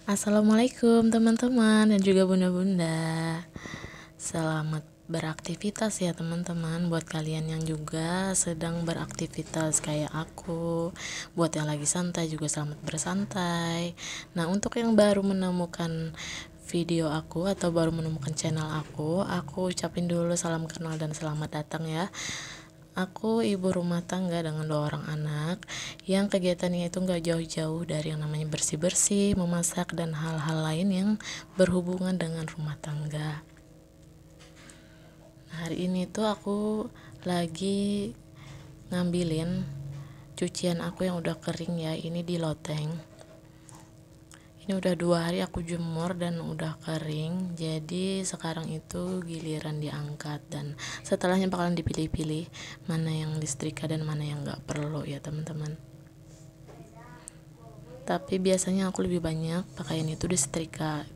Assalamualaikum teman-teman dan juga bunda-bunda. Selamat beraktivitas ya teman-teman. Buat kalian yang juga sedang beraktivitas kayak aku, buat yang lagi santai juga selamat bersantai. Nah, untuk yang baru menemukan video aku atau baru menemukan channel aku ucapin dulu salam kenal dan selamat datang ya. Aku ibu rumah tangga dengan 2 orang anak yang kegiatannya itu gak jauh-jauh dari yang namanya bersih-bersih, memasak, dan hal-hal lain yang berhubungan dengan rumah tangga. Hari ini tuh aku lagi ngambilin cucian aku yang udah kering ya, ini di loteng. Ini udah 2 hari aku jemur dan udah kering, jadi sekarang itu giliran diangkat dan setelahnya bakalan dipilih-pilih mana yang disetrika dan mana yang gak perlu ya teman-teman. Tapi biasanya aku lebih banyak pakaian itu disetrika,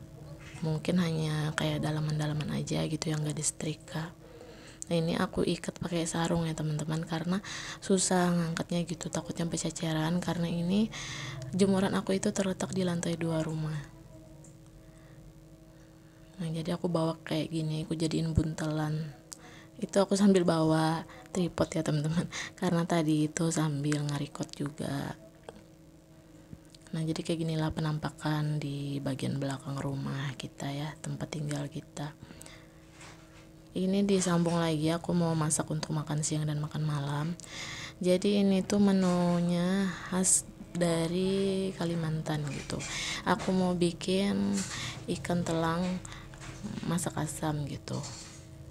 mungkin hanya kayak dalaman-dalaman aja gitu yang gak disetrika. Nah, ini aku ikat pakai sarung ya teman-teman karena susah ngangkatnya gitu, takutnya bececeran karena ini jemuran aku itu terletak di lantai 2 rumah. Nah, jadi aku bawa kayak gini, aku jadiin buntelan. Itu aku sambil bawa tripod ya teman-teman karena tadi itu sambil nge-record juga. Nah, jadi kayak ginilah penampakan di bagian belakang rumah kita ya, tempat tinggal kita. Ini disambung lagi, aku mau masak untuk makan siang dan makan malam. Jadi ini tuh menunya khas dari Kalimantan gitu. Aku mau bikin ikan telang masak asam gitu,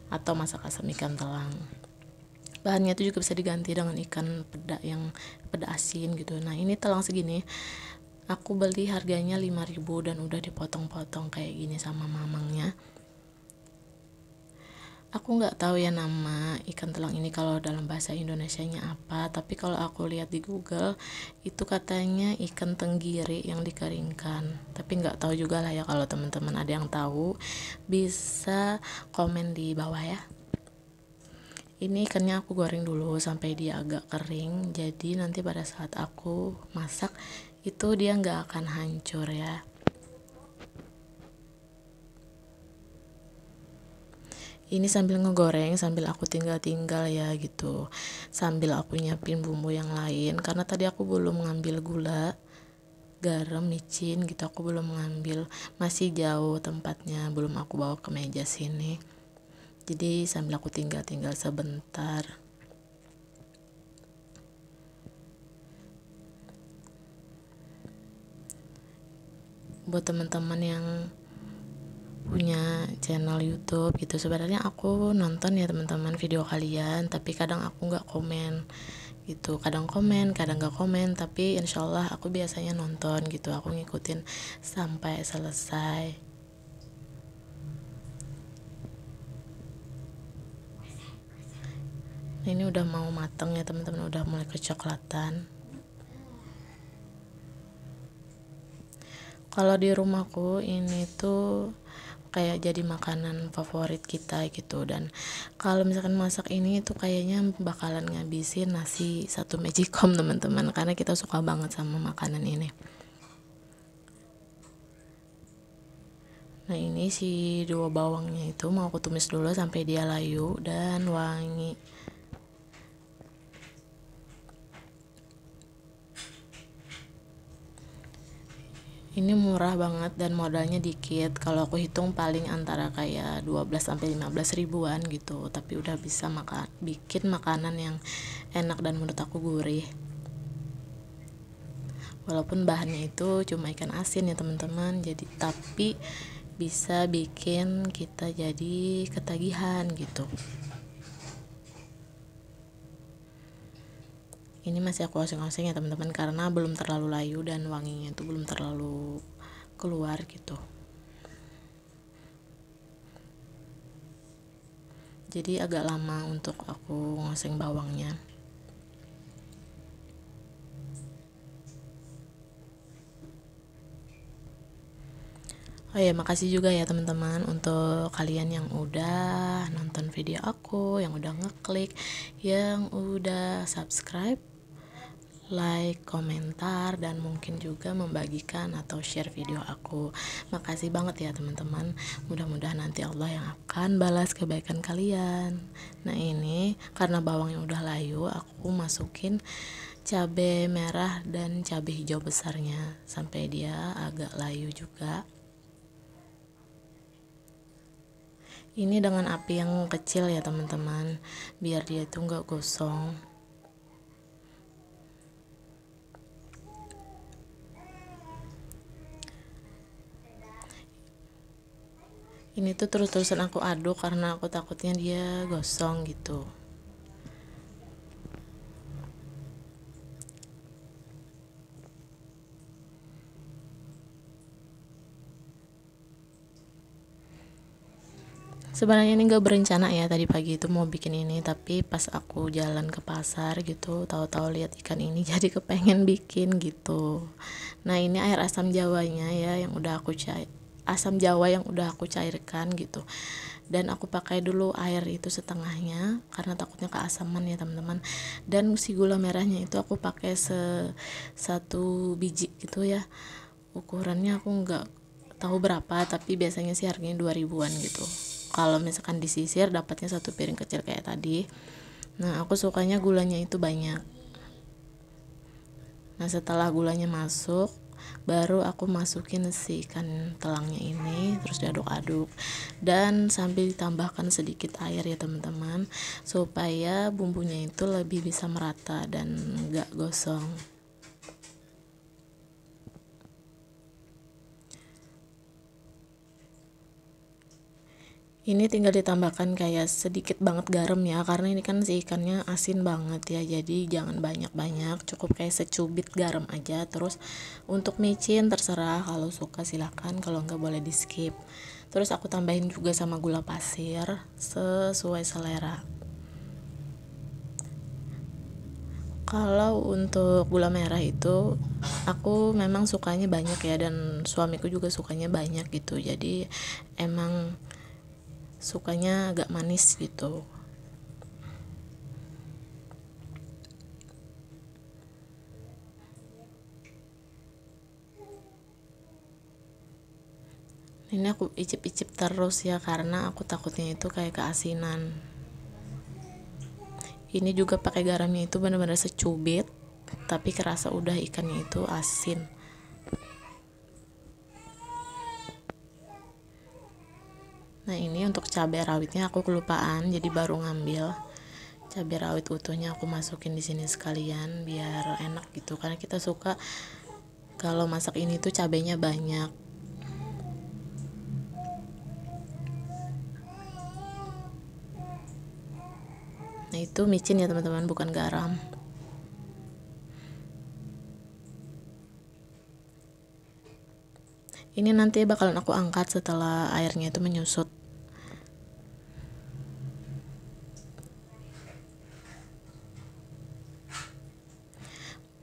atau masak asam ikan telang. Bahannya itu juga bisa diganti dengan ikan peda yang peda asin gitu. Nah, ini telang segini aku beli harganya 5.000 dan udah dipotong-potong kayak gini sama mamangnya. Aku nggak tahu ya nama ikan telang ini kalau dalam bahasa Indonesianya apa, tapi kalau aku lihat di Google itu katanya ikan tenggiri yang dikeringkan. Tapi nggak tahu juga lah ya, kalau teman-teman ada yang tahu bisa komen di bawah ya. Ini ikannya aku goreng dulu sampai dia agak kering, jadi nanti pada saat aku masak itu dia nggak akan hancur ya. Ini sambil ngegoreng, sambil aku tinggal-tinggal ya gitu, sambil aku nyiapin bumbu yang lain karena tadi aku belum ngambil gula, garam, micin gitu, aku belum ngambil, masih jauh tempatnya, belum aku bawa ke meja sini. Jadi sambil aku tinggal-tinggal sebentar. Buat teman-teman yang punya channel YouTube gitu, sebenarnya aku nonton ya teman-teman video kalian, tapi kadang aku nggak komen gitu, kadang komen kadang nggak komen, tapi insyaallah aku biasanya nonton gitu, aku ngikutin sampai selesai. Nah, ini udah mau mateng ya teman-teman, udah mulai kecoklatan. Kalau di rumahku ini tuh kayak jadi makanan favorit kita gitu, dan kalau misalkan masak ini tuh kayaknya bakalan ngabisin nasi 1 magicom teman-teman, karena kita suka banget sama makanan ini. Nah, ini si 2 bawangnya itu mau aku tumis dulu sampai dia layu dan wangi. Ini murah banget dan modalnya dikit. Kalau aku hitung paling antara kayak 12 sampai 15 ribuan gitu, tapi udah bisa bikin makanan yang enak dan menurut aku gurih. Walaupun bahannya itu cuma ikan asin ya teman-teman, jadi tapi bisa bikin kita jadi ketagihan gitu. Ini masih aku oseng-oseng ya teman-teman karena belum terlalu layu dan wanginya itu belum terlalu keluar gitu. Jadi agak lama untuk aku ngoseng bawangnya. Oh ya, makasih juga ya teman-teman untuk kalian yang udah nonton video aku, yang udah ngeklik, yang udah subscribe, like, komentar, dan mungkin juga membagikan atau share video aku. Makasih banget ya teman-teman. Mudah-mudahan nanti Allah yang akan balas kebaikan kalian. Nah ini karena bawangnya udah layu, aku masukin cabai merah dan cabai hijau besarnya sampai dia agak layu juga. Ini dengan api yang kecil ya teman-teman, biar dia itu nggak gosong. Ini tuh terus-terusan aku aduk karena aku takutnya dia gosong gitu. Sebenarnya ini gak berencana ya, tadi pagi itu mau bikin ini, tapi pas aku jalan ke pasar gitu, tahu-tahu lihat ikan ini jadi kepengen bikin gitu. Nah ini air asam jawanya ya yang udah aku asam jawa yang udah aku cairkan gitu, dan aku pakai dulu air itu setengahnya karena takutnya keasaman ya teman-teman. Dan si gula merahnya itu aku pakai satu biji gitu ya, ukurannya aku nggak tahu berapa, tapi biasanya sih harganya 2000-an gitu. Kalau misalkan disisir dapatnya satu piring kecil kayak tadi. Nah aku sukanya gulanya itu banyak. Nah setelah gulanya masuk, baru aku masukin si ikan telangnya ini, terus diaduk-aduk dan sambil ditambahkan sedikit air ya teman-teman, supaya bumbunya itu lebih bisa merata dan gak gosong. Ini tinggal ditambahkan kayak sedikit banget garam ya, karena ini kan si ikannya asin banget ya, jadi jangan banyak-banyak, cukup kayak secubit garam aja. Terus untuk micin terserah, kalau suka silakan, kalau enggak boleh di skip. Terus aku tambahin juga sama gula pasir sesuai selera. Kalau untuk gula merah itu aku memang sukanya banyak ya, dan suamiku juga sukanya banyak gitu, jadi emang sukanya agak manis gitu. Ini aku icip-icip terus ya, karena aku takutnya itu kayak keasinan. Ini juga pakai garamnya itu benar-benar secubit, tapi kerasa udah ikannya itu asin. Nah ini untuk cabai rawitnya aku kelupaan, jadi baru ngambil cabai rawit utuhnya, aku masukin di sini sekalian biar enak gitu, karena kita suka kalau masak ini tuh cabainya banyak. Nah itu micin ya teman-teman, bukan garam. Ini nanti bakalan aku angkat setelah airnya itu menyusut.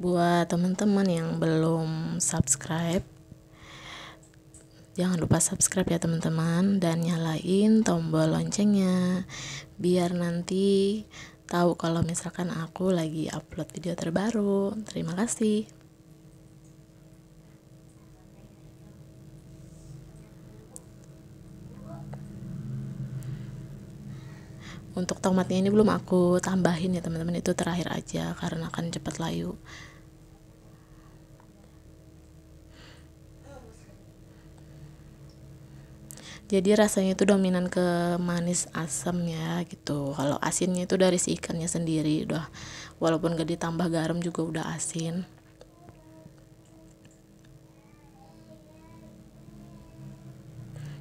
Buat teman-teman yang belum subscribe, jangan lupa subscribe ya teman-teman, dan nyalain tombol loncengnya biar nanti tahu kalau misalkan aku lagi upload video terbaru. Terima kasih. Untuk tomatnya ini belum aku tambahin ya teman-teman, itu terakhir aja karena akan cepat layu. Jadi rasanya itu dominan ke manis asam ya gitu. Kalau asinnya itu dari si ikannya sendiri, udah walaupun gak ditambah garam juga udah asin.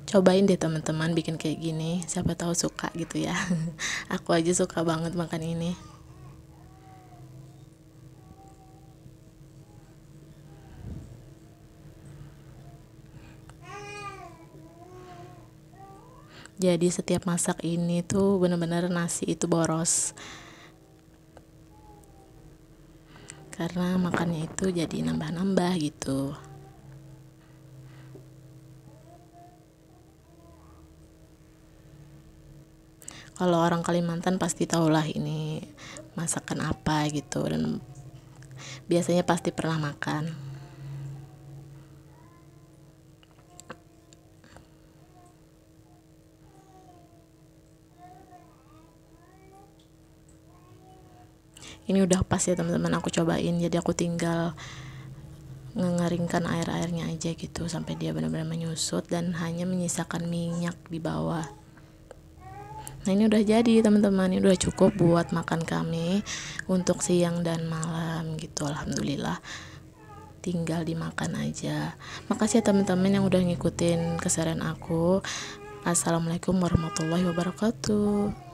Cobain deh teman-teman bikin kayak gini, siapa tahu suka gitu ya. Aku aja suka banget makan ini. Jadi setiap masak ini tuh bener-bener nasi itu boros, karena makannya itu jadi nambah-nambah gitu. Kalau orang Kalimantan pasti tahulah ini masakan apa gitu, dan biasanya pasti pernah makan. Ini udah pas ya teman-teman, aku cobain, jadi aku tinggal ngeringkan air-airnya aja gitu sampai dia benar-benar menyusut dan hanya menyisakan minyak di bawah. Nah ini udah jadi teman-teman, ini udah cukup buat makan kami untuk siang dan malam gitu. Alhamdulillah, tinggal dimakan aja. Makasih ya teman-teman yang udah ngikutin keseharian aku. Assalamualaikum warahmatullahi wabarakatuh.